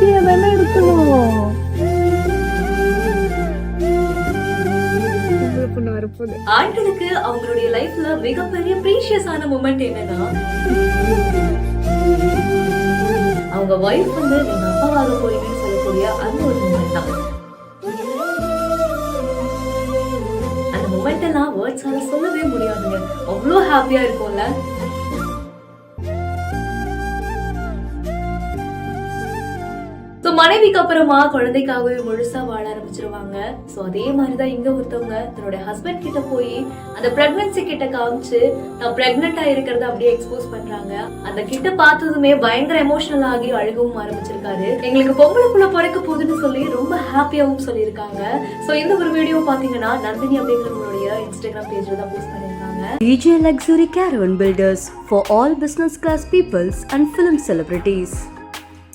ஈஸியா தானே இருக்கணும். ஆண்களுக்கு அவங்களுடைய லைஃப்ல மிகப்பெரிய பிரீஷியஸான மொமெண்ட் என்னன்னா, அவங்க வைஃப் வந்து எங்க அப்பாவாக போறீங்கன்னு சொல்லக்கூடிய அந்த ஒரு மொமெண்ட் தான். அந்த மொமெண்ட் எல்லாம் வேர்ட்ஸால சொல்லவே முடியாதுங்க. அவ்வளோ ஹாப்பியா இருக்கும்ல. மனைவிக்கு அப்புறமா குழந்தைக்காகவே முழுசா வாழ ஆரம்பிச்சிருவாங்க. சோ அதே மாதிரிதான் இங்க ஒருத்தவங்க தன்னோட ஹஸ்பண்ட் கிட்ட போய் அந்த பிரெக்னன்சி கிட்ட காமிச்சு நான் பிரெக்னெண்டா இருக்கிறத அப்படியே எக்ஸ்போஸ் பண்றாங்க. அந்த கிட்ட பார்த்ததுமே பயங்கர எமோஷனல் ஆகி அழுகவும் ஆரம்பிச்சிருக்காரு. எங்களுக்கு பொம்பளை புள்ள பிறக்க போகுதுன்னு சொல்லி ரொம்ப ஹாப்பியாவும் சொல்லியிருக்காங்க. சோ இந்த ஒரு வீடியோ பாத்தீங்கன்னா நந்தினி அப்படிங்கிறவங்களுடைய இன்ஸ்டாகிராம் பேஜ்ல தான் போஸ்ட் பண்ணிருக்காங்க. DJ Luxury Caravan Builders for all business class peoples and film celebrities.